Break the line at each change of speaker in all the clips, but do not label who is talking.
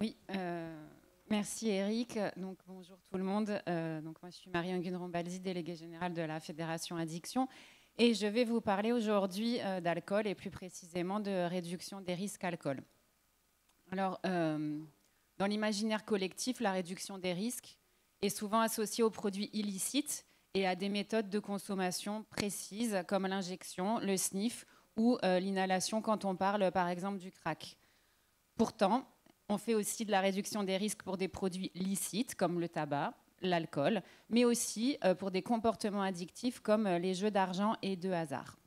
Oui, merci Eric. Donc, bonjour tout le monde. Donc, moi, je suis Marion Guinron-Balzi, déléguée générale de la Fédération Addiction. Et je vais vous parler aujourd'hui d'alcool et plus précisément de réduction des risques alcool. Alors, dans l'imaginaire collectif, la réduction des risques est souvent associée aux produits illicites et à des méthodes de consommation précises comme l'injection, le sniff ou l'inhalation quand on parle par exemple du crack. Pourtant, on fait aussi de la réduction des risques pour des produits licites comme le tabac, l'alcool, mais aussi pour des comportements addictifs comme les jeux d'argent et de hasard.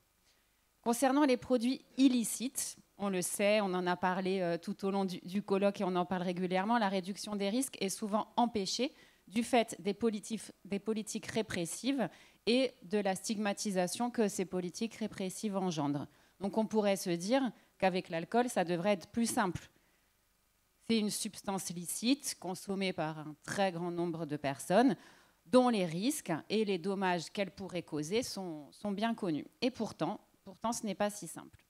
Concernant les produits illicites, on le sait, on en a parlé tout au long du colloque et on en parle régulièrement, la réduction des risques est souvent empêchée du fait des politiques répressives et de la stigmatisation que ces politiques répressives engendrent. Donc on pourrait se dire qu'avec l'alcool, ça devrait être plus simple. C'est une substance licite consommée par un très grand nombre de personnes dont les risques et les dommages qu'elle pourrait causer sont bien connus. Et pourtant, ce n'est pas si simple.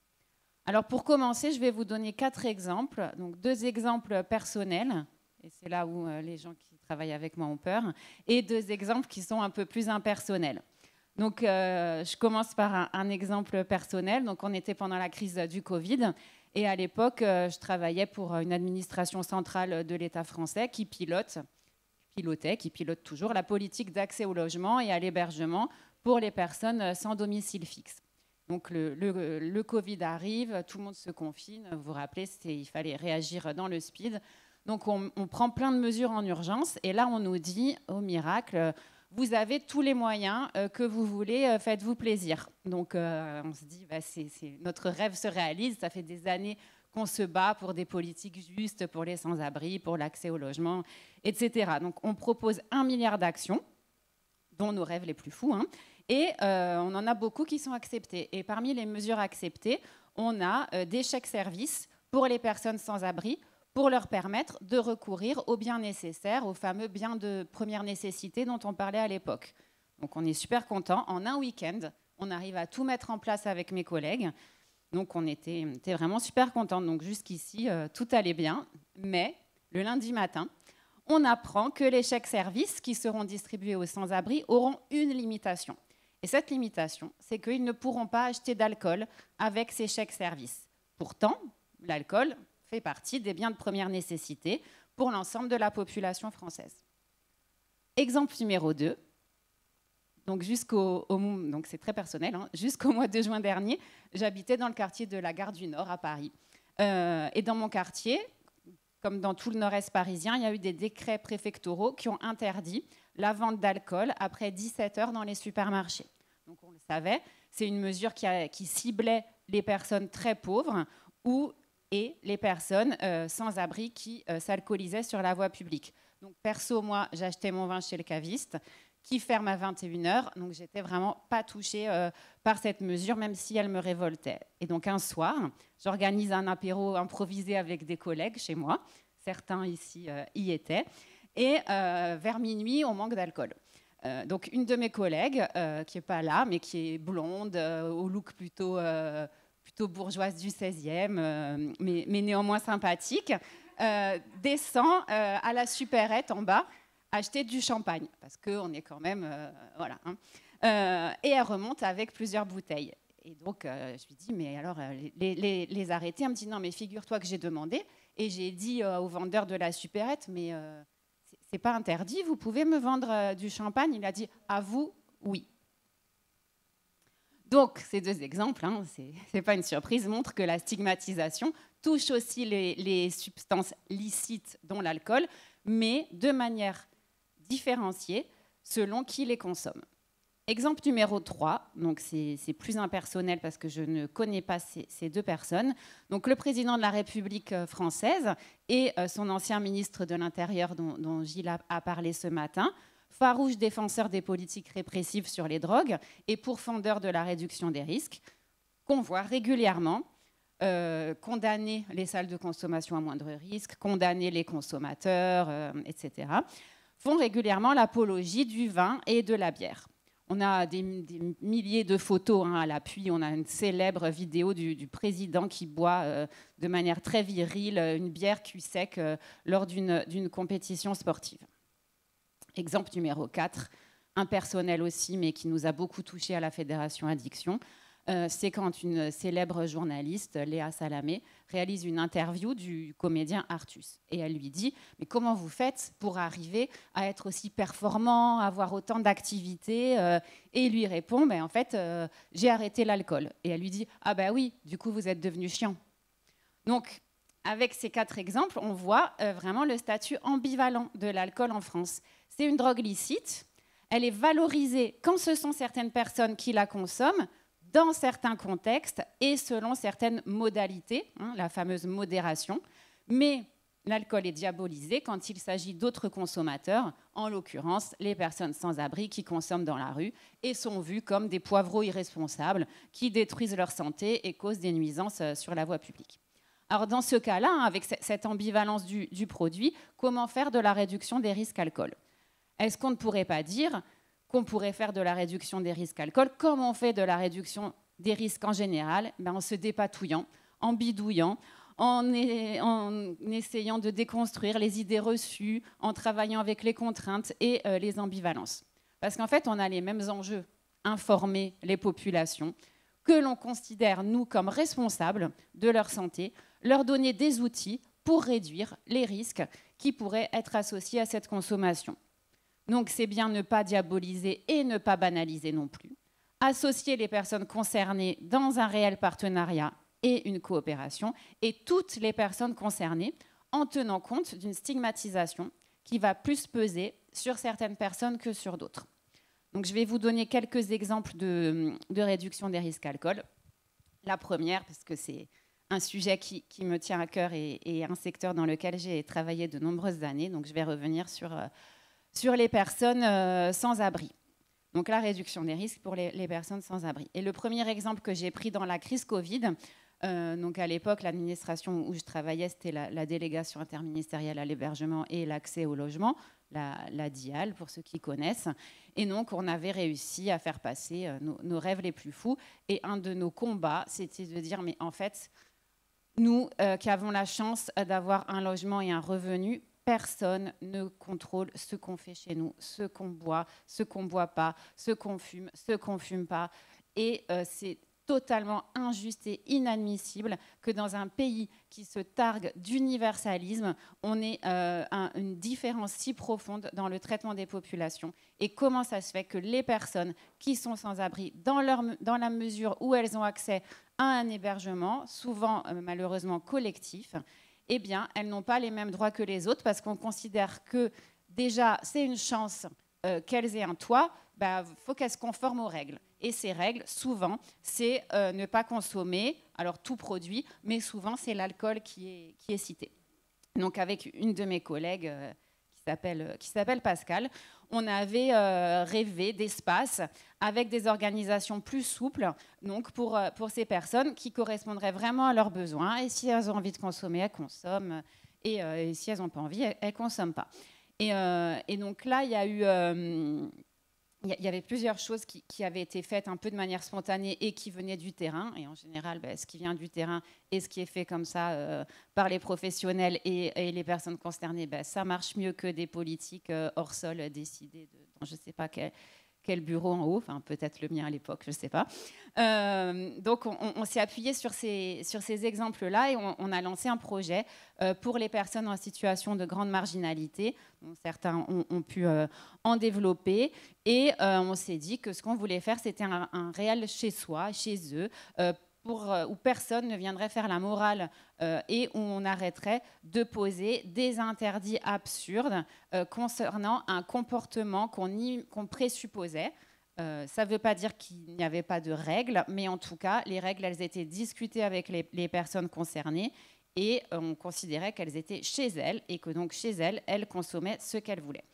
Alors pour commencer, je vais vous donner 4 exemples. Donc 2 exemples personnels, et c'est là où les gens qui travaillent avec moi ont peur, et 2 exemples qui sont un peu plus impersonnels. Donc je commence par un exemple personnel. Donc on était pendant la crise du Covid. Et à l'époque, je travaillais pour une administration centrale de l'État français qui pilote toujours la politique d'accès au logement et à l'hébergement pour les personnes sans domicile fixe. Donc le Covid arrive, tout le monde se confine. Vous vous rappelez, il fallait réagir dans le speed. Donc on prend plein de mesures en urgence. Et là, on nous dit, au miracle, vous avez tous les moyens que vous voulez, faites-vous plaisir. Donc on se dit, notre rêve se réalise, ça fait des années qu'on se bat pour des politiques justes, pour les sans-abri, pour l'accès au logement, etc. Donc on propose 1 milliard d'actions, dont nos rêves les plus fous, hein, et on en a beaucoup qui sont acceptés. Et parmi les mesures acceptées, on a des chèques-services pour les personnes sans-abri, pour leur permettre de recourir aux biens nécessaires, aux fameux biens de première nécessité dont on parlait à l'époque. Donc on est super contents. En un week-end, on arrive à tout mettre en place avec mes collègues. Donc on était vraiment super contents. Donc jusqu'ici, tout allait bien. Mais le lundi matin, on apprend que les chèques-services qui seront distribués aux sans-abri auront une limitation. Et cette limitation, c'est qu'ils ne pourront pas acheter d'alcool avec ces chèques-services. Pourtant, l'alcool fait partie des biens de première nécessité pour l'ensemble de la population française. Exemple numéro 2. Donc c'est très personnel, hein, jusqu'au mois de juin dernier, j'habitais dans le quartier de la Gare du Nord à Paris. Et dans mon quartier, comme dans tout le nord-est parisien, il y a eu des décrets préfectoraux qui ont interdit la vente d'alcool après 17 heures dans les supermarchés. Donc on le savait, c'est une mesure qui ciblait les personnes très pauvres et les personnes sans abri qui s'alcoolisaient sur la voie publique. Donc perso, moi, j'achetais mon vin chez le caviste qui ferme à 21h. Donc j'étais vraiment pas touchée par cette mesure, même si elle me révoltait. Et donc un soir, j'organise un apéro improvisé avec des collègues chez moi. Certains ici y étaient. Et vers minuit, on manque d'alcool. Donc une de mes collègues, qui n'est pas là, mais qui est blonde, au look plutôt bourgeoise du 16e, mais néanmoins sympathique, descend à la supérette en bas acheter du champagne, parce qu'on est quand même... voilà. Hein. Et elle remonte avec plusieurs bouteilles. Et donc, je lui dis, mais alors, les arrêter. Elle me dit, non, mais figure-toi que j'ai demandé, et j'ai dit au vendeur de la supérette, mais c'est pas interdit, vous pouvez me vendre du champagne? Il a dit, à vous, oui. Donc, ces 2 exemples, hein, c'est pas une surprise, montrent que la stigmatisation touche aussi les substances licites, dont l'alcool, mais de manière différenciée selon qui les consomme. Exemple numéro 3, donc c'est plus impersonnel parce que je ne connais pas ces 2 personnes. Donc le président de la République française et son ancien ministre de l'Intérieur dont Gilles a parlé ce matin, farouche défenseur des politiques répressives sur les drogues et pourfendeur de la réduction des risques, convoient régulièrement condamner les salles de consommation à moindre risque, condamner les consommateurs, etc., font régulièrement l'apologie du vin et de la bière. On a des milliers de photos à l'appui. On a une célèbre vidéo du président qui boit de manière très virile une bière cul sec lors d'une compétition sportive. Exemple numéro 4, impersonnel aussi, mais qui nous a beaucoup touché à la Fédération Addiction. C'est quand une célèbre journaliste, Léa Salamé, réalise une interview du comédien Artus. Et elle lui dit « Mais comment vous faites pour arriver à être aussi performant, à avoir autant d'activités ?» Et il lui répond « En fait, j'ai arrêté l'alcool. » Et elle lui dit « Ah ben oui, du coup, vous êtes devenu chiant. » Donc, avec ces 4 exemples, on voit vraiment le statut ambivalent de l'alcool en France. C'est une drogue licite. Elle est valorisée quand ce sont certaines personnes qui la consomment, dans certains contextes et selon certaines modalités, la fameuse modération. Mais l'alcool est diabolisé quand il s'agit d'autres consommateurs, en l'occurrence les personnes sans abri qui consomment dans la rue et sont vues comme des poivreaux irresponsables qui détruisent leur santé et causent des nuisances sur la voie publique. Alors dans ce cas-là, avec cette ambivalence du produit, comment faire de la réduction des risques alcool ? Est-ce qu'on ne pourrait pas dire qu'on pourrait faire de la réduction des risques alcool comme on fait de la réduction des risques en général, en se dépatouillant, en bidouillant, en essayant de déconstruire les idées reçues, en travaillant avec les contraintes et les ambivalences. Parce qu'en fait, on a les mêmes enjeux, informer les populations, que l'on considère, nous, comme responsables de leur santé, leur donner des outils pour réduire les risques qui pourraient être associés à cette consommation. Donc, c'est bien ne pas diaboliser et ne pas banaliser non plus. Associer les personnes concernées dans un réel partenariat et une coopération, et toutes les personnes concernées en tenant compte d'une stigmatisation qui va plus peser sur certaines personnes que sur d'autres. Donc, je vais vous donner quelques exemples de réduction des risques alcool. La première, parce que c'est un sujet qui me tient à cœur et un secteur dans lequel j'ai travaillé de nombreuses années, donc je vais revenir sur les personnes sans abri. Donc la réduction des risques pour les personnes sans abri. Et le premier exemple que j'ai pris dans la crise Covid, donc à l'époque, l'administration où je travaillais, c'était la délégation interministérielle à l'hébergement et l'accès au logement, la DIAL, pour ceux qui connaissent. Et donc, on avait réussi à faire passer nos rêves les plus fous. Et un de nos combats, c'était de dire, mais en fait, nous qui avons la chance d'avoir un logement et un revenu, personne ne contrôle ce qu'on fait chez nous, ce qu'on boit pas, ce qu'on fume pas. Et c'est totalement injuste et inadmissible que dans un pays qui se targue d'universalisme, on ait une différence si profonde dans le traitement des populations. Et comment ça se fait que les personnes qui sont sans abri, dans la mesure où elles ont accès à un hébergement, souvent malheureusement collectif, eh bien, elles n'ont pas les mêmes droits que les autres parce qu'on considère que déjà, c'est une chance qu'elles aient un toit, faut qu'elles se conforment aux règles. Et ces règles, souvent, c'est ne pas consommer, alors tout produit, mais souvent, c'est l'alcool qui est cité. Donc, avec une de mes collègues qui s'appelle Pascal, on avait rêvé d'espaces avec des organisations plus souples donc pour ces personnes qui correspondraient vraiment à leurs besoins. Et si elles ont envie de consommer, elles consomment. Et si elles n'ont pas envie, elles ne consomment pas. Et donc là, il y avait plusieurs choses qui avaient été faites un peu de manière spontanée et qui venaient du terrain. Et en général, ce qui vient du terrain et ce qui est fait comme ça par les professionnels et les personnes concernées, ça marche mieux que des politiques hors sol décidées dans je ne sais pas quel bureau en haut, enfin peut-être le mien à l'époque, je ne sais pas. Donc on s'est appuyé sur ces exemples-là et on a lancé un projet pour les personnes en situation de grande marginalité. Donc, certains ont pu en développer et on s'est dit que ce qu'on voulait faire, c'était un réel chez soi, chez eux, où personne ne viendrait faire la morale et où on arrêterait de poser des interdits absurdes concernant un comportement qu'on présupposait. Ça ne veut pas dire qu'il n'y avait pas de règles, mais en tout cas, les règles, elles étaient discutées avec les personnes concernées et on considérait qu'elles étaient chez elles et que donc chez elles, elles consommaient ce qu'elles voulaient.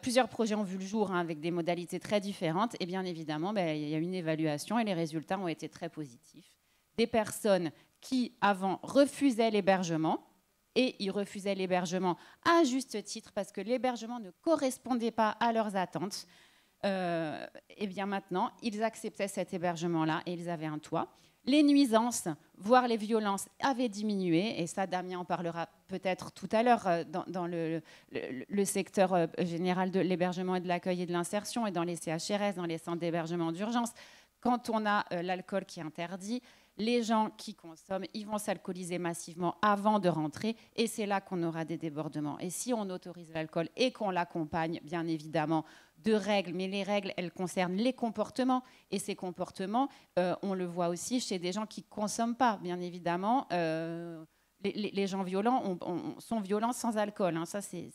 Plusieurs projets ont vu le jour avec des modalités très différentes et bien évidemment, il y a une évaluation et les résultats ont été très positifs. Des personnes qui avant refusaient l'hébergement et ils refusaient l'hébergement à juste titre parce que l'hébergement ne correspondait pas à leurs attentes. Et bien maintenant, ils acceptaient cet hébergement-là et ils avaient un toit. Les nuisances, voire les violences, avaient diminué, et ça, Damien en parlera peut-être tout à l'heure dans le secteur général de l'hébergement et de l'accueil et de l'insertion, et dans les CHRS, dans les centres d'hébergement d'urgence. Quand on a l'alcool qui est interdit, les gens qui consomment, ils vont s'alcooliser massivement avant de rentrer, et c'est là qu'on aura des débordements. Et si on autorise l'alcool et qu'on l'accompagne, bien évidemment, de règles, mais les règles, elles concernent les comportements, et ces comportements, on le voit aussi chez des gens qui ne consomment pas, bien évidemment. Les gens violents sont violents sans alcool, hein. Ça, c'est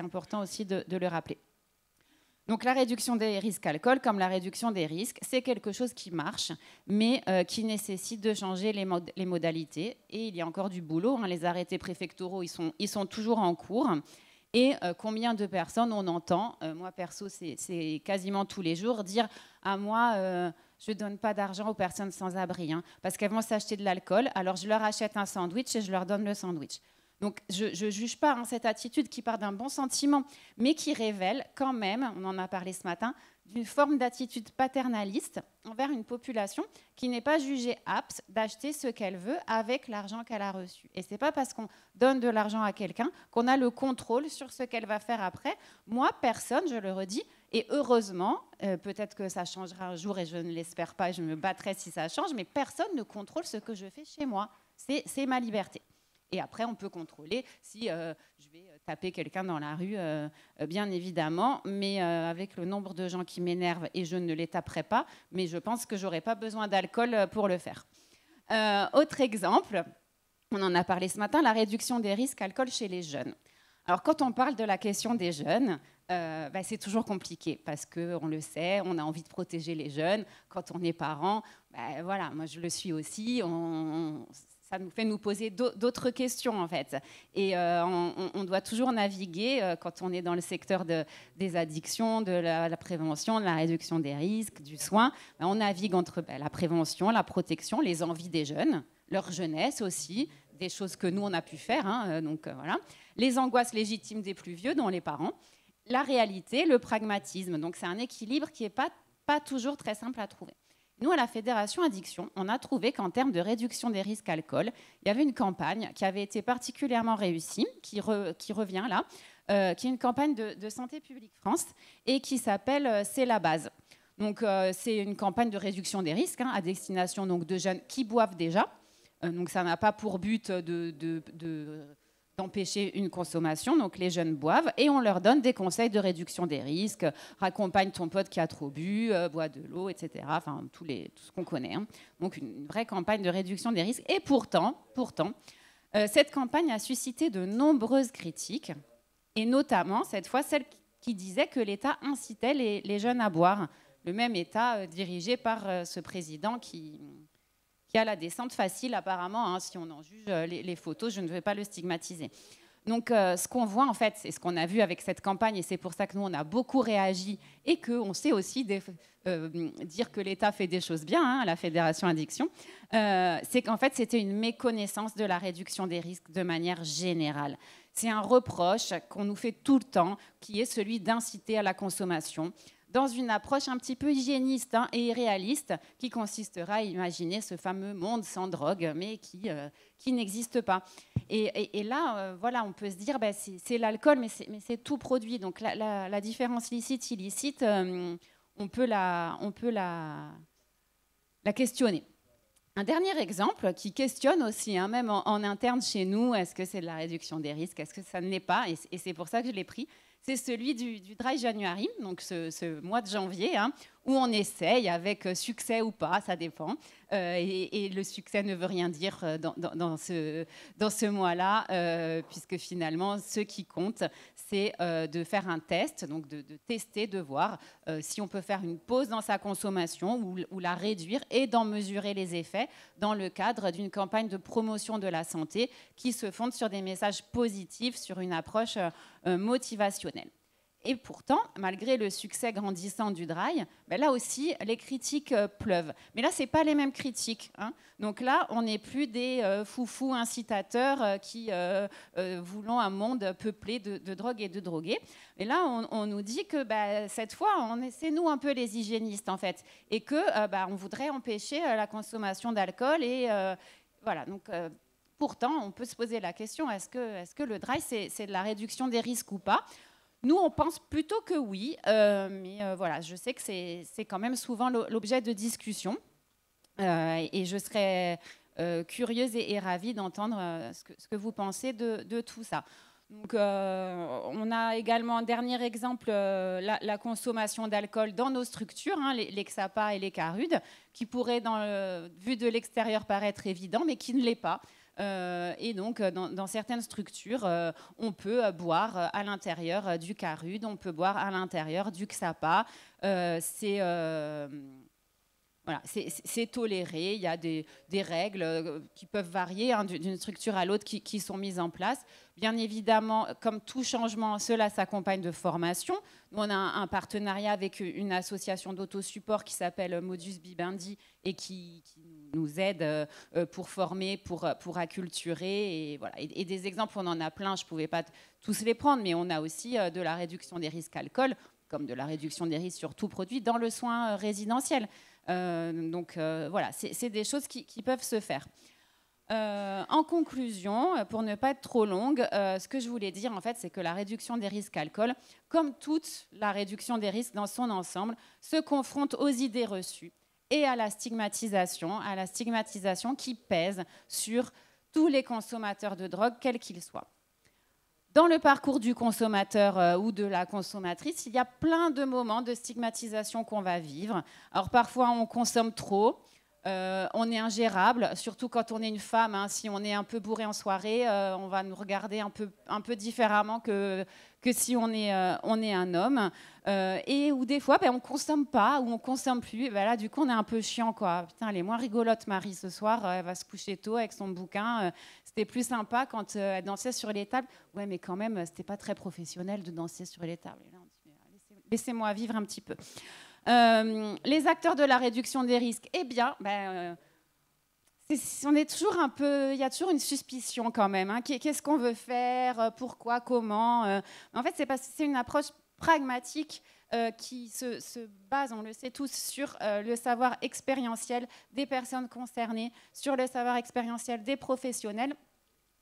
important aussi de le rappeler. Donc la réduction des risques alcool, comme la réduction des risques, c'est quelque chose qui marche, mais qui nécessite de changer les modalités. Et il y a encore du boulot, hein. Les arrêtés préfectoraux, ils sont toujours en cours. Et combien de personnes on entend, moi perso, c'est quasiment tous les jours, dire « Ah, moi, je ne donne pas d'argent aux personnes sans abri, hein, parce qu'elles vont s'acheter de l'alcool, alors je leur achète un sandwich et je leur donne le sandwich. » Donc, je ne juge pas, hein, cette attitude qui part d'un bon sentiment, mais qui révèle quand même, on en a parlé ce matin, d'une forme d'attitude paternaliste envers une population qui n'est pas jugée apte d'acheter ce qu'elle veut avec l'argent qu'elle a reçu. Et ce n'est pas parce qu'on donne de l'argent à quelqu'un qu'on a le contrôle sur ce qu'elle va faire après. Moi, personne, je le redis, et heureusement, peut-être que ça changera un jour et je ne l'espère pas, je me battrai si ça change, mais personne ne contrôle ce que je fais chez moi. C'est ma liberté. Et après, on peut contrôler si je vais taper quelqu'un dans la rue, bien évidemment, mais avec le nombre de gens qui m'énervent, et je ne les taperai pas, mais je pense que je n'aurai pas besoin d'alcool pour le faire. Autre exemple, on en a parlé ce matin, la réduction des risques alcool chez les jeunes. Alors, quand on parle de la question des jeunes, c'est toujours compliqué parce qu'on le sait, on a envie de protéger les jeunes. Quand on est parent, voilà, moi je le suis aussi, ça nous fait nous poser d'autres questions, en fait. Et on doit toujours naviguer, quand on est dans le secteur des addictions, de la prévention, de la réduction des risques, du soin. On navigue entre la prévention, la protection, les envies des jeunes, leur jeunesse aussi, des choses que nous, on a pu faire. Hein, voilà. Les angoisses légitimes des plus vieux, dont les parents. La réalité, le pragmatisme. Donc, c'est un équilibre qui n'est pas toujours très simple à trouver. Nous, à la Fédération Addiction, on a trouvé qu'en termes de réduction des risques alcool, il y avait une campagne qui avait été particulièrement réussie, qui revient là, qui est une campagne de Santé publique France et qui s'appelle « C'est la base ». Donc, c'est une campagne de réduction des risques, hein, à destination donc, de jeunes qui boivent déjà. Donc, ça n'a pas pour but d'empêcher une consommation, donc les jeunes boivent et on leur donne des conseils de réduction des risques, raccompagne ton pote qui a trop bu, bois de l'eau, etc. Enfin, tout ce qu'on connaît. Hein. Donc une vraie campagne de réduction des risques. Et pourtant, cette campagne a suscité de nombreuses critiques, et notamment, cette fois, celle qui disait que l'État incitait les jeunes à boire. Le même État dirigé par ce président qui a la descente facile apparemment, hein, si on en juge les photos, je ne vais pas le stigmatiser. Donc ce qu'on voit en fait, c'est ce qu'on a vu avec cette campagne, et c'est pour ça que nous on a beaucoup réagi, et qu'on sait aussi dire que l'État fait des choses bien, hein, à la Fédération Addiction, c'est qu'en fait c'était une méconnaissance de la réduction des risques de manière générale. C'est un reproche qu'on nous fait tout le temps, qui est celui d'inciter à la consommation, dans une approche un petit peu hygiéniste, hein, et irréaliste, qui consistera à imaginer ce fameux monde sans drogue, mais qui n'existe pas. Et là, voilà, on peut se dire, c'est l'alcool, mais c'est tout produit. Donc la différence licite-illicite, on peut la questionner. Un dernier exemple qui questionne aussi, hein, même en interne chez nous, est-ce que c'est de la réduction des risques, est-ce que ça ne l'est pas, et c'est pour ça que je l'ai pris. C'est celui du Dry January, donc ce mois de janvier, hein, où on essaye, avec succès ou pas, ça dépend. Et le succès ne veut rien dire dans ce mois-là, puisque finalement, ce qui compte, c'est de faire un test, donc de tester, de voir si on peut faire une pause dans sa consommation ou la réduire, et d'en mesurer les effets dans le cadre d'une campagne de promotion de la santé qui se fonde sur des messages positifs, sur une approche motivationnelle. Et pourtant, malgré le succès grandissant du dry, ben là aussi, les critiques pleuvent. Mais là, ce n'est pas les mêmes critiques, hein. Donc là, on n'est plus des foufous incitateurs qui voulons un monde peuplé de drogue et de drogués. Et là, on nous dit que cette fois, c'est nous un peu les hygiénistes, en fait. Et qu'on voudrait empêcher la consommation d'alcool. Et voilà, donc... pourtant, on peut se poser la question, est-ce que le dry, c'est de la réduction des risques ou pas? Nous, on pense plutôt que oui, mais voilà, je sais que c'est quand même souvent l'objet de discussion. Et je serais curieuse et ravie d'entendre ce que vous pensez de tout ça. Donc, on a également un dernier exemple, la consommation d'alcool dans nos structures, hein, les XAPA et les CARUD, qui pourraient, vu de l'extérieur, paraître évident, mais qui ne l'est pas. Et donc, dans certaines structures, on peut boire à l'intérieur du CARUD, on peut boire à l'intérieur du XAPA. Voilà, c'est toléré, il y a des règles qui peuvent varier, hein, d'une structure à l'autre qui sont mises en place. Bien évidemment, comme tout changement, cela s'accompagne de formation. Nous, on a un partenariat avec une association d'autosupport qui s'appelle Modus Vivendi et qui nous aide pour former, pour acculturer. Et, voilà. Et des exemples, on en a plein, je ne pouvais pas tous les prendre, mais on a aussi de la réduction des risques alcool, comme de la réduction des risques sur tout produit dans le soin résidentiel. Donc voilà, c'est des choses qui peuvent se faire. En conclusion, pour ne pas être trop longue, ce que je voulais dire, en fait, c'est que la réduction des risques alcool, comme toute la réduction des risques dans son ensemble, se confronte aux idées reçues et à la stigmatisation qui pèse sur tous les consommateurs de drogue, quels qu'ils soient. Dans le parcours du consommateur ou de la consommatrice, il y a plein de moments de stigmatisation qu'on va vivre. Alors parfois, on consomme trop, on est ingérable, surtout quand on est une femme, hein. Si on est un peu bourré en soirée, on va nous regarder un peu différemment que si on est un homme. Et où des fois, on ne consomme pas ou on ne consomme plus. Et là, du coup, on est un peu chiant, quoi. Putain, elle est moins rigolote, Marie, ce soir. Elle va se coucher tôt avec son bouquin. C'était plus sympa quand elle dansait sur les tables. Ouais, mais quand même, c'était pas très professionnel de danser sur les tables. Et là, on dit, laissez-moi vivre un petit peu. Les acteurs de la réduction des risques, eh bien, on est toujours un peu, il y a toujours une suspicion quand même, hein. Qu'est-ce qu'on veut faire, pourquoi, comment. En fait, c'est une approche pragmatique qui se base, on le sait tous, sur le savoir expérientiel des personnes concernées, sur le savoir expérientiel des professionnels,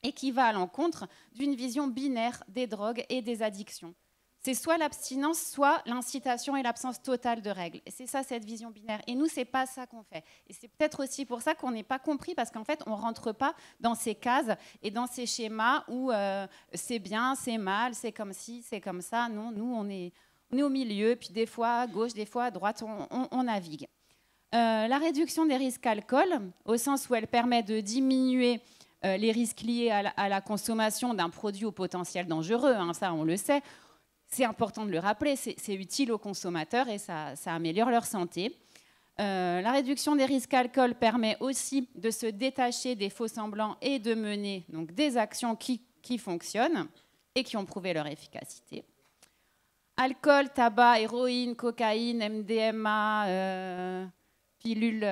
et qui va à l'encontre d'une vision binaire des drogues et des addictions. C'est soit l'abstinence, soit l'incitation et l'absence totale de règles. Et c'est ça, cette vision binaire. Et nous, ce n'est pas ça qu'on fait. Et c'est peut-être aussi pour ça qu'on n'est pas compris, parce qu'en fait, on ne rentre pas dans ces cases et dans ces schémas où c'est bien, c'est mal, c'est comme ci, c'est comme ça. Non, nous, on est au milieu, puis des fois à gauche, des fois à droite, on navigue. La réduction des risques alcool, au sens où elle permet de diminuer les risques liés à la consommation d'un produit au potentiel dangereux, hein, ça, on le sait. C'est important de le rappeler, c'est utile aux consommateurs et ça améliore leur santé. La réduction des risques alcool permet aussi de se détacher des faux-semblants et de mener donc, des actions qui fonctionnent et qui ont prouvé leur efficacité. Alcool, tabac, héroïne, cocaïne, MDMA, pilules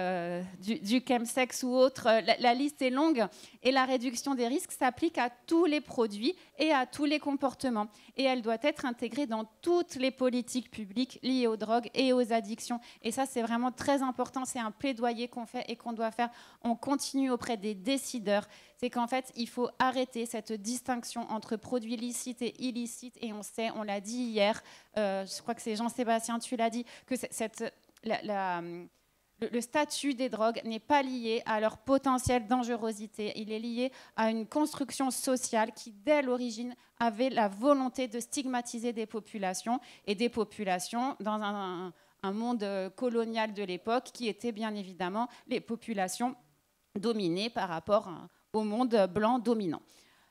du chemsex ou autre, la liste est longue et la réduction des risques s'applique à tous les produits et à tous les comportements. Et elle doit être intégrée dans toutes les politiques publiques liées aux drogues et aux addictions. Et ça, c'est vraiment très important. C'est un plaidoyer qu'on fait et qu'on doit faire. On continue auprès des décideurs. C'est qu'en fait, il faut arrêter cette distinction entre produits licites et illicites. Et on l'a dit hier, je crois que c'est Jean-Sébastien, tu l'as dit, que le statut des drogues n'est pas lié à leur potentielle dangerosité. Il est lié à une construction sociale qui, dès l'origine, avait la volonté de stigmatiser des populations, et des populations dans un monde colonial de l'époque qui étaient bien évidemment les populations dominées par rapport au monde blanc dominant.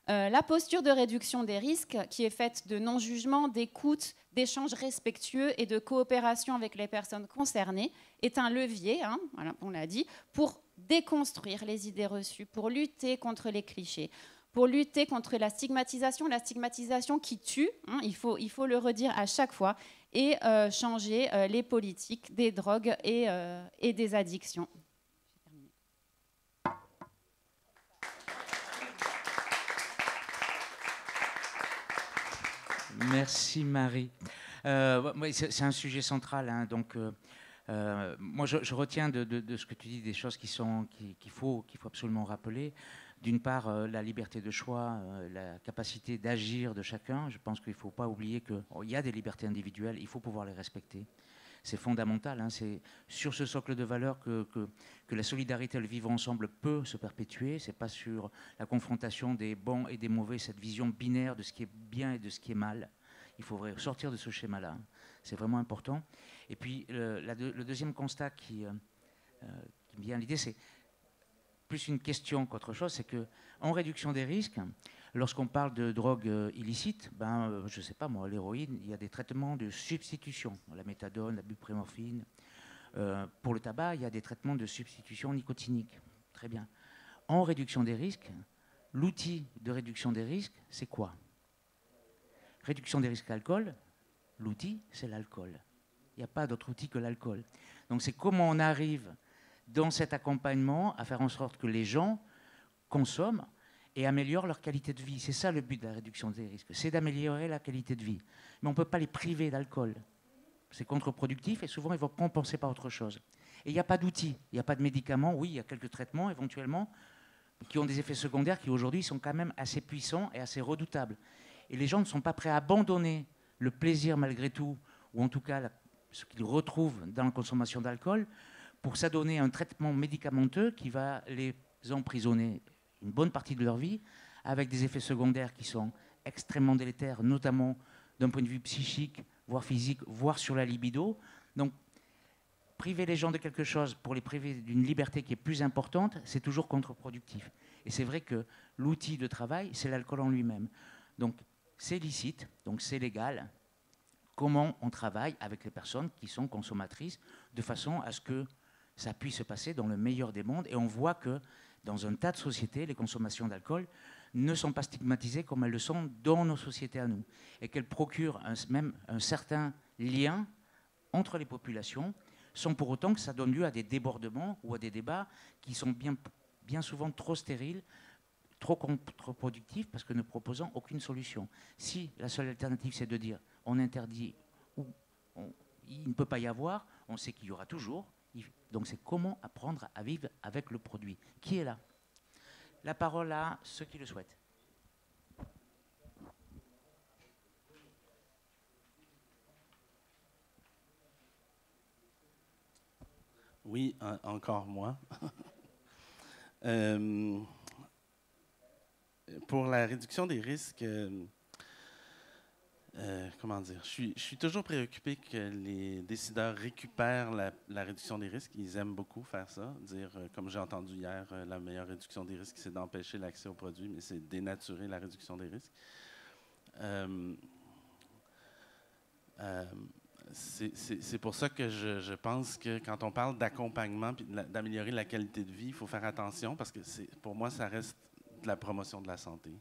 La posture de réduction des risques, qui est faite de non-jugement, d'écoute, d'échanges respectueux et de coopération avec les personnes concernées, est un levier, hein, voilà, on l'a dit, pour déconstruire les idées reçues, pour lutter contre les clichés, pour lutter contre la stigmatisation qui tue, hein, il faut le redire à chaque fois, et changer les politiques des drogues et des addictions.
Merci Marie. C'est un sujet central, hein, donc moi je retiens de ce que tu dis des choses qu'il faut absolument rappeler. D'une part, la liberté de choix, la capacité d'agir de chacun. Je pense qu'il ne faut pas oublier qu'il y a des libertés individuelles, il faut pouvoir les respecter. C'est fondamental, hein, c'est sur ce socle de valeurs que la solidarité et le vivre ensemble peut se perpétuer. Ce n'est pas sur la confrontation des bons et des mauvais, cette vision binaire de ce qui est bien et de ce qui est mal. Il faudrait sortir de ce schéma-là. C'est vraiment important. Et puis, le deuxième constat qui me vient à l'idée, c'est plus une question qu'autre chose, c'est qu'en réduction des risques, lorsqu'on parle de drogue illicite, je ne sais pas moi, l'héroïne, il y a des traitements de substitution, la méthadone, la buprenorphine. Pour le tabac, il y a des traitements de substitution nicotinique. Très bien. En réduction des risques, l'outil de réduction des risques, c'est quoi? Réduction des risques alcool, l'outil, c'est l'alcool. Il n'y a pas d'autre outil que l'alcool. Donc c'est comment on arrive dans cet accompagnement à faire en sorte que les gens consomment et améliorent leur qualité de vie. C'est ça le but de la réduction des risques, c'est d'améliorer la qualité de vie. Mais on ne peut pas les priver d'alcool. C'est contre-productif et souvent ils vont compenser par autre chose. Et il n'y a pas d'outils, il n'y a pas de médicaments. Oui, il y a quelques traitements éventuellement qui ont des effets secondaires qui aujourd'hui sont quand même assez puissants et assez redoutables. Et les gens ne sont pas prêts à abandonner le plaisir malgré tout, ou en tout cas ce qu'ils retrouvent dans la consommation d'alcool, pour s'adonner à un traitement médicamenteux qui va les emprisonner une bonne partie de leur vie, avec des effets secondaires qui sont extrêmement délétères, notamment d'un point de vue psychique, voire physique, voire sur la libido. Donc, priver les gens de quelque chose pour les priver d'une liberté qui est plus importante, c'est toujours contre-productif. Et c'est vrai que l'outil de travail, c'est l'alcool en lui-même. Donc, c'est licite, donc c'est légal. Comment on travaille avec les personnes qui sont consommatrices de façon à ce que ça puisse se passer dans le meilleur des mondes. Et on voit que dans un tas de sociétés, les consommations d'alcool ne sont pas stigmatisées comme elles le sont dans nos sociétés à nous. Et qu'elles procurent même un certain lien entre les populations, sans pour autant que ça donne lieu à des débordements ou à des débats qui sont bien souvent trop stériles, trop contre-productifs, parce que ne proposant aucune solution. Si la seule alternative, c'est de dire on interdit ou il ne peut pas y avoir, on sait qu'il y aura toujours. Donc c'est comment apprendre à vivre avec le produit. Qui est là? La parole à ceux qui le souhaitent.
Oui, encore moi. Pour la réduction des risques, comment dire, je suis toujours préoccupé que les décideurs récupèrent la réduction des risques. Ils aiment beaucoup faire ça, dire, comme j'ai entendu hier, la meilleure réduction des risques, c'est d'empêcher l'accès aux produits, mais c'est dénaturer la réduction des risques. C'est pour ça que je pense que quand on parle d'accompagnement et d'améliorer la qualité de vie, il faut faire attention parce que pour moi, ça reste de la promotion de la santé,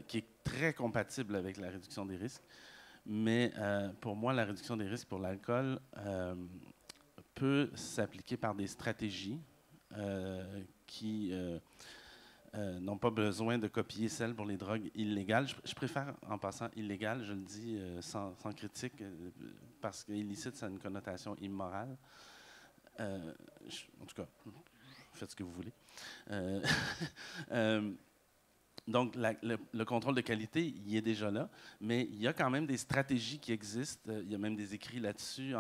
qui est très compatible avec la réduction des risques. Mais pour moi, la réduction des risques pour l'alcool peut s'appliquer par des stratégies qui n'ont pas besoin de copier celles pour les drogues illégales. Je préfère, en passant, illégal, je le dis sans critique, parce qu'illicite, ça a une connotation immorale. En tout cas, faites ce que vous voulez. Donc, le contrôle de qualité, il est déjà là, mais il y a quand même des stratégies qui existent. Il y a même des écrits là-dessus.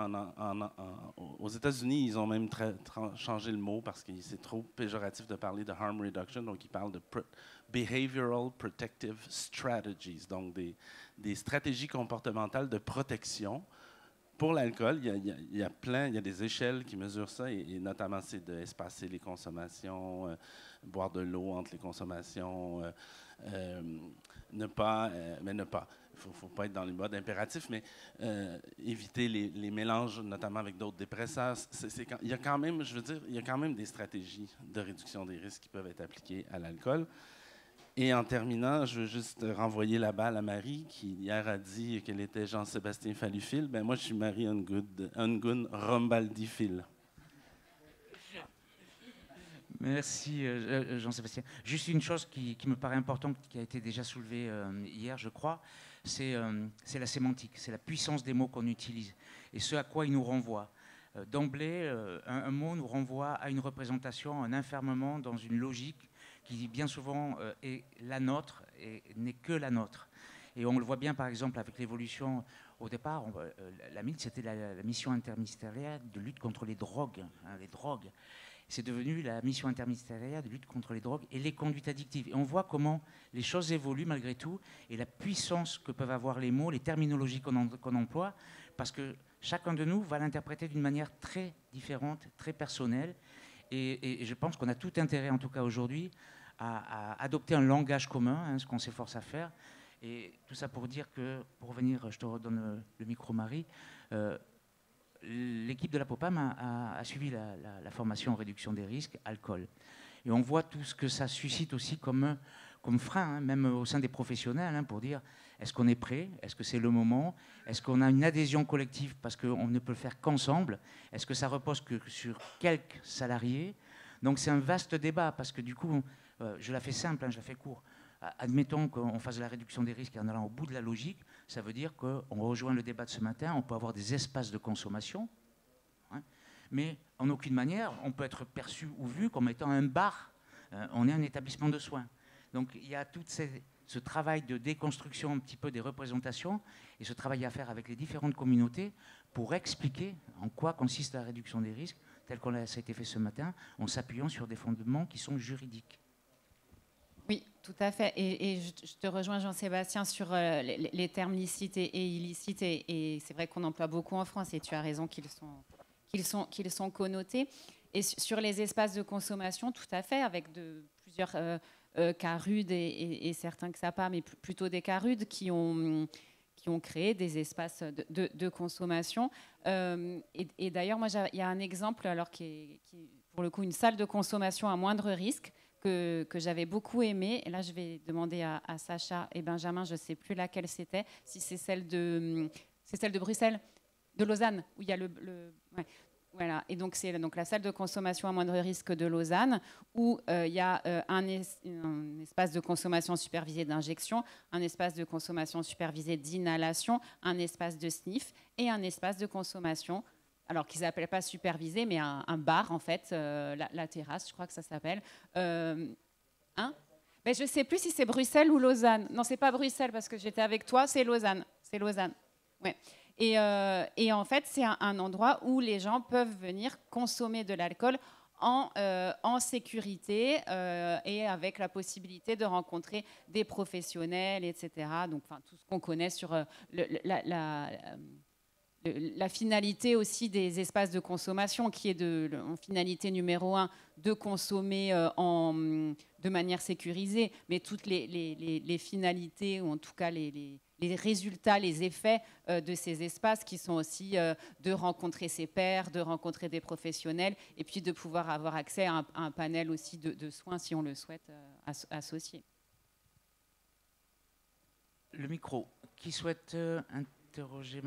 Aux États-Unis, ils ont même changé le mot parce que c'est trop péjoratif de parler de harm reduction. Donc, ils parlent de behavioral protective strategies, donc des stratégies comportementales de protection. Pour l'alcool, il y a des échelles qui mesurent ça, et notamment c'est d'espacer les consommations, boire de l'eau entre les consommations, ne pas, il ne faut pas être dans le mode impératif, mais éviter les mélanges, notamment avec d'autres dépresseurs. Il y a quand même, je veux dire, il y a quand même des stratégies de réduction des risques qui peuvent être appliquées à l'alcool. Et en terminant, je veux juste renvoyer la balle à Marie, qui hier a dit qu'elle était Jean-Sébastien Fallu-Fil. Ben moi, je suis Marie Ungun Rombaldi-Fil.
Merci Jean-Sébastien. Juste une chose qui me paraît importante, qui a été déjà soulevée hier, je crois, c'est la sémantique, c'est la puissance des mots qu'on utilise et ce à quoi ils nous renvoient. D'emblée, un mot nous renvoie à une représentation, un enfermement dans une logique qui bien souvent est la nôtre et n'est que la nôtre. Et on le voit bien par exemple avec l'évolution. Au départ, la MILT, c'était la mission interministérielle de lutte contre les drogues. Les drogues. C'est devenu la mission interministérielle de lutte contre les drogues et les conduites addictives. Et on voit comment les choses évoluent malgré tout et la puissance que peuvent avoir les mots, les terminologies qu'on emploie, parce que chacun de nous va l'interpréter d'une manière très différente, très personnelle. Et je pense qu'on a tout intérêt, en tout cas aujourd'hui, à adopter un langage commun, ce qu'on s'efforce à faire. Et tout ça pour dire que, pour revenir, je te redonne le micro, Marie, l'équipe de la POPAM a suivi la formation en réduction des risques alcool. Et on voit tout ce que ça suscite aussi comme frein, même au sein des professionnels, pour dire est-ce qu'on est prêt, est-ce que c'est le moment, est-ce qu'on a une adhésion collective parce qu'on ne peut le faire qu'ensemble, est-ce que ça repose que sur quelques salariés. Donc c'est un vaste débat parce que du coup, je la fais simple, je la fais court. Admettons qu'on fasse la réduction des risques en allant au bout de la logique, ça veut dire qu'on rejoint le débat de ce matin, on peut avoir des espaces de consommation, mais en aucune manière on peut être perçu ou vu comme étant un bar, on est un établissement de soins. Donc il y a tout ce travail de déconstruction un petit peu des représentations et ce travail à faire avec les différentes communautés pour expliquer en quoi consiste la réduction des risques, tel que ça a été fait ce matin, en s'appuyant sur des fondements qui sont juridiques.
Oui, tout à fait. Et je te rejoins, Jean-Sébastien, sur les termes licites et illicites. Et c'est vrai qu'on emploie beaucoup en France, et tu as raison qu'ils sont connotés. Et sur les espaces de consommation, tout à fait, avec plusieurs cas rudes et certains que ça pas, mais plutôt des cas rudes qui ont créé des espaces de consommation. Et d'ailleurs, moi, il y a un exemple, alors qui est pour le coup une salle de consommation à moindre risque, que j'avais beaucoup aimé. Et là, je vais demander à Sacha et Benjamin, je ne sais plus laquelle c'était, si c'est celle de Bruxelles, de Lausanne, où il y a ouais, voilà. Et donc, c'est la salle de consommation à moindre risque de Lausanne, où il y a un espace de consommation supervisé d'injection, un espace de consommation supervisé d'inhalation, un espace de sniff et un espace de consommation, alors qu'ils n'appellent pas supervisé, mais un bar, en fait, la terrasse, je crois que ça s'appelle. Ben, je ne sais plus si c'est Bruxelles ou Lausanne. Non, ce n'est pas Bruxelles, parce que j'étais avec toi, c'est Lausanne. C'est Lausanne, ouais. Et en fait, c'est un endroit où les gens peuvent venir consommer de l'alcool en sécurité et avec la possibilité de rencontrer des professionnels, etc. Donc, tout ce qu'on connaît sur la finalité aussi des espaces de consommation, qui est en finalité numéro 1, de consommer de manière sécurisée, mais toutes les finalités, ou en tout cas les résultats, les effets de ces espaces qui sont aussi de rencontrer ses pairs, de rencontrer des professionnels, et puis de pouvoir avoir accès à un panel aussi de soins, si on le souhaite, associés.
Le micro. Qui souhaite interroger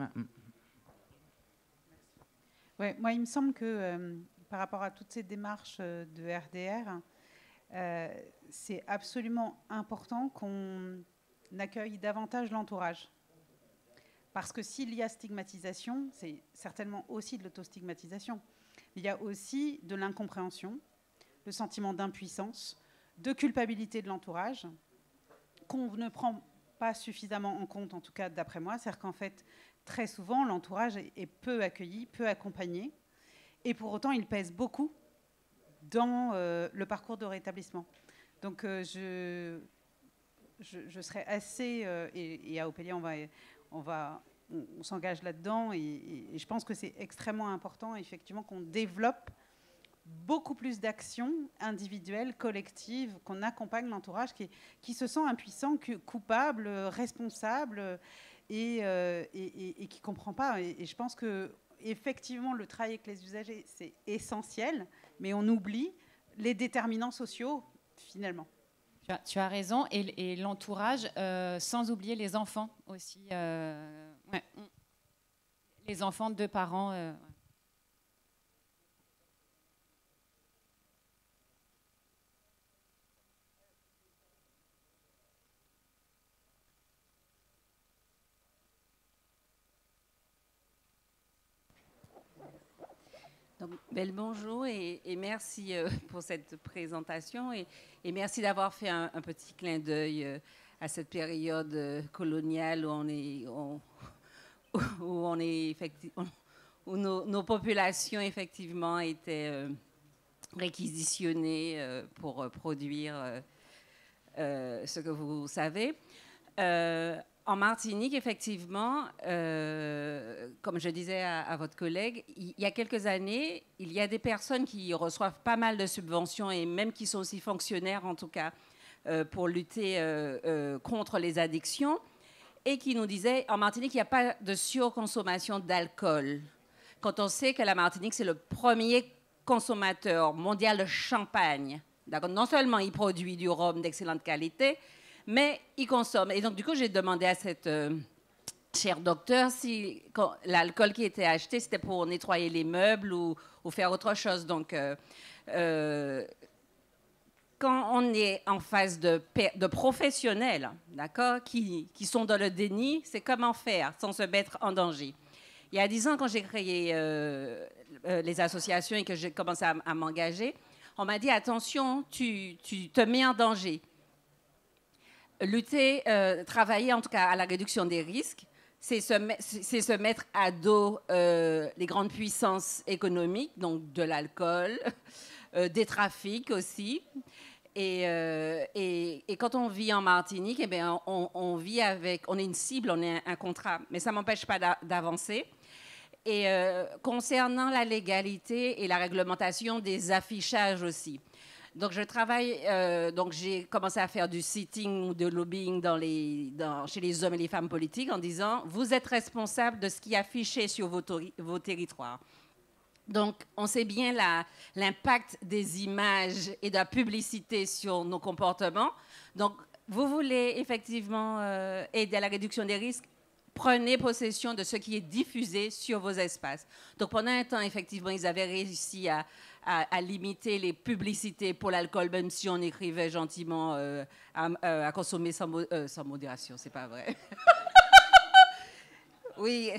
Ouais, moi, il me semble que par rapport à toutes ces démarches de RDR, c'est absolument important qu'on accueille davantage l'entourage. Parce que s'il y a stigmatisation, c'est certainement aussi de l'autostigmatisation. Il y a aussi de l'incompréhension, le sentiment d'impuissance, de culpabilité de l'entourage, qu'on ne prend pas suffisamment en compte, en tout cas d'après moi. C'est-à-dire qu'en fait, très souvent, l'entourage est peu accueilli, peu accompagné, et pour autant, il pèse beaucoup dans le parcours de rétablissement. Donc, je serais assez... et à Opélia, on s'engage là-dedans, et je pense que c'est extrêmement important, effectivement, qu'on développe beaucoup plus d'actions individuelles, collectives, qu'on accompagne l'entourage qui se sent impuissant, coupable, responsable, et qui ne comprend pas. Et je pense que effectivement, le travail avec les usagers, c'est essentiel, mais on oublie les déterminants sociaux, finalement.
Tu as raison. Et l'entourage, sans oublier les enfants aussi. Ouais. Les enfants de parents.
Donc, bel bonjour et merci pour cette présentation et merci d'avoir fait un petit clin d'œil à cette période coloniale où nos populations effectivement étaient réquisitionnées pour produire ce que vous savez. En Martinique, effectivement, comme je disais à votre collègue, il y a quelques années, il y a des personnes qui reçoivent pas mal de subventions et même qui sont aussi fonctionnaires, en tout cas, pour lutter contre les addictions, et qui nous disaient, en Martinique, il n'y a pas de surconsommation d'alcool. Quand on sait que la Martinique, c'est le premier consommateur mondial de champagne. D'accord? Non seulement il produit du rhum d'excellente qualité, mais il consomme. Et donc, du coup, j'ai demandé à cette chère docteur si l'alcool qui était acheté, c'était pour nettoyer les meubles ou faire autre chose. Donc, quand on est en face de professionnels, d'accord, qui sont dans le déni, c'est comment faire sans se mettre en danger. Il y a 10 ans, quand j'ai créé les associations et que j'ai commencé à m'engager, on m'a dit, attention, tu te mets en danger. Lutter, travailler en tout cas à la réduction des risques, c'est se mettre à dos les grandes puissances économiques, donc de l'alcool, des trafics aussi. Et quand on vit en Martinique, eh bien, on vit avec, on est une cible, on est un contrat, mais ça ne m'empêche pas d'avancer. Et concernant la légalité et la réglementation des affichages aussi. Donc, je travaille, donc j'ai commencé à faire du sitting ou de lobbying chez les hommes et les femmes politiques en disant, vous êtes responsables de ce qui est affiché sur vos territoires. Donc, on sait bien l'impact des images et de la publicité sur nos comportements. Donc, vous voulez effectivement aider à la réduction des risques, prenez possession de ce qui est diffusé sur vos espaces. Donc, pendant un temps, effectivement, ils avaient réussi à limiter les publicités pour l'alcool, même si on écrivait gentiment à consommer sans modération. C'est pas vrai. Oui,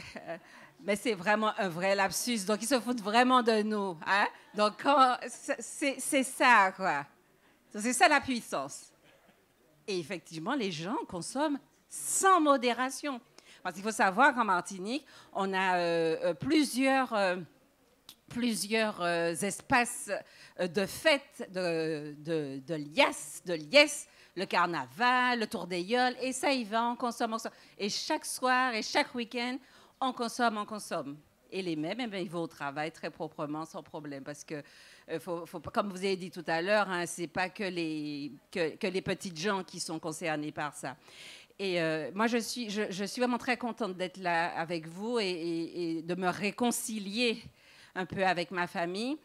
mais c'est vraiment un vrai lapsus. Donc, ils se foutent vraiment de nous. Hein? Donc, c'est ça, quoi. C'est ça la puissance. Et effectivement, les gens consomment sans modération. Parce qu'il faut savoir qu'en Martinique, on a plusieurs espaces de fêtes, de liesse, le carnaval, le tour des yoles, et ça y va, on consomme. Et chaque soir et chaque week-end, on consomme. Et les mêmes, eh bien, ils vont au travail très proprement, sans problème, parce que, comme vous avez dit tout à l'heure, hein, ce n'est pas que les petites gens qui sont concernés par ça. Et moi, je suis vraiment très contente d'être là avec vous et de me réconcilier un peu avec ma famille.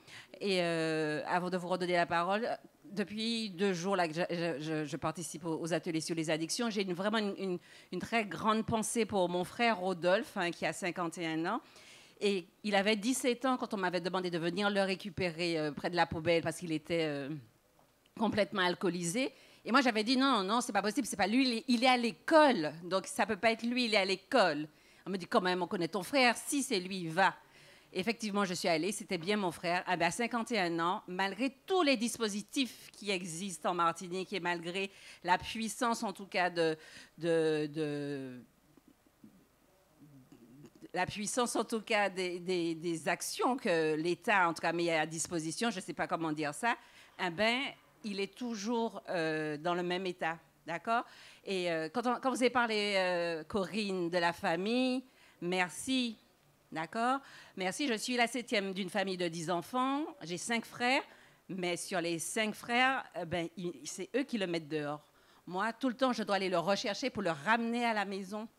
Et avant de vous redonner la parole, depuis 2 jours là, que je participe aux ateliers sur les addictions, j'ai vraiment une très grande pensée pour mon frère Rodolphe, hein, qui a 51 ans. Et il avait 17 ans quand on m'avait demandé de venir le récupérer près de la poubelle parce qu'il était complètement alcoolisé. Et moi, j'avais dit non, c'est pas possible, c'est pas lui, il est à l'école. Donc, ça peut pas être lui, il est à l'école. On me dit, quand même, on connaît ton frère, si c'est lui, il va. Effectivement, je suis allée, c'était bien mon frère. À 51 ans, malgré tous les dispositifs qui existent en Martinique et malgré la puissance, en tout cas, la puissance, en tout cas, des actions que l'État, en tout cas, met à disposition, je ne sais pas comment dire ça, eh ben, il est toujours dans le même état, d'accord? Et quand vous avez parlé, Corinne, de la famille, merci. D'accord? Merci. Je suis la 7e d'une famille de 10 enfants. J'ai 5 frères, mais sur les 5 frères, c'est eux qui le mettent dehors. Moi, tout le temps, je dois aller le rechercher pour le ramener à la maison.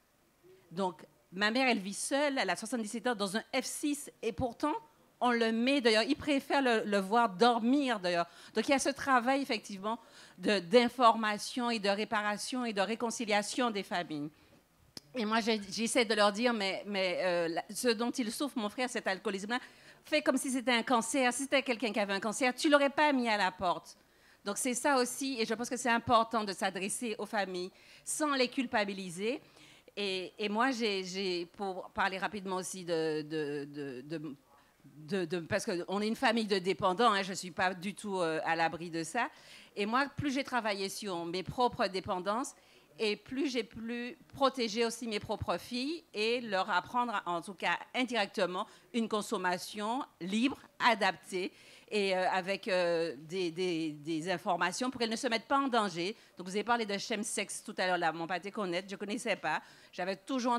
Donc, ma mère, elle vit seule, elle a 77 ans, dans un F6, et pourtant, on le met d'ailleurs. Ils préfèrent le voir dormir d'ailleurs. Donc, il y a ce travail, effectivement, d'information et de réparation et de réconciliation des familles. Et moi, j'essaie de leur dire, ce dont il souffre, mon frère, cet alcoolisme-là, fais comme si c'était un cancer. Si c'était quelqu'un qui avait un cancer, tu ne l'aurais pas mis à la porte. Donc, c'est ça aussi, et je pense que c'est important de s'adresser aux familles sans les culpabiliser. Et moi, pour parler rapidement aussi parce qu'on est une famille de dépendants, hein, je ne suis pas du tout à l'abri de ça. Et moi, plus j'ai travaillé sur mes propres dépendances, et plus j'ai pu protéger aussi mes propres filles et leur apprendre, en tout cas indirectement, une consommation libre, adaptée, et avec des informations pour qu'elles ne se mettent pas en danger. Donc, vous avez parlé de chemsex tout à l'heure, là, mon pâté connaître, je ne connaissais pas. J'avais toujours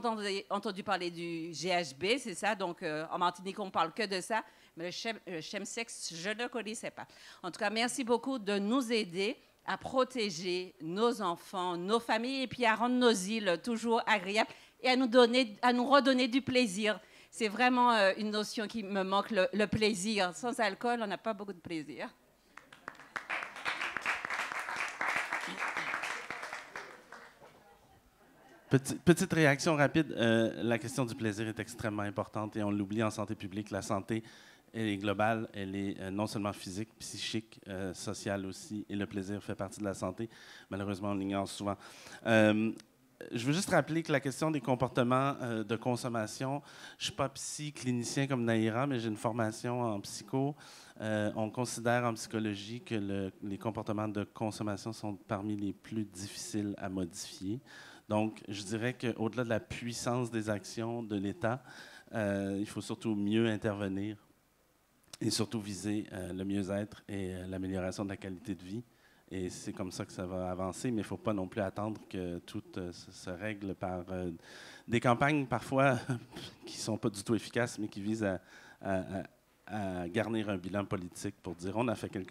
entendu parler du GHB, c'est ça. Donc, en Martinique, on ne parle que de ça. Mais le chemsex, je ne connaissais pas. En tout cas, merci beaucoup de nous aider à protéger nos enfants, nos familles, et puis à rendre nos îles toujours agréables et à nous redonner du plaisir. C'est vraiment une notion qui me manque, le plaisir. Sans alcool, on n'a pas beaucoup de plaisir.
Petite réaction rapide. La question du plaisir est extrêmement importante et on l'oublie en santé publique. La santé, elle est globale, elle est non seulement physique, psychique, sociale aussi, et le plaisir fait partie de la santé. Malheureusement, on l'ignore souvent. Je veux juste rappeler que la question des comportements de consommation, je ne suis pas psy clinicien comme Naïra, mais j'ai une formation en psycho. On considère en psychologie que les comportements de consommation sont parmi les plus difficiles à modifier. Donc, je dirais qu'au-delà de la puissance des actions de l'État, il faut surtout mieux intervenir et surtout viser le mieux-être et l'amélioration de la qualité de vie. Et c'est comme ça que ça va avancer, mais il ne faut pas non plus attendre que tout se règle par des campagnes parfois qui ne sont pas du tout efficaces, mais qui visent à garnir un bilan politique pour dire on a fait quelque chose.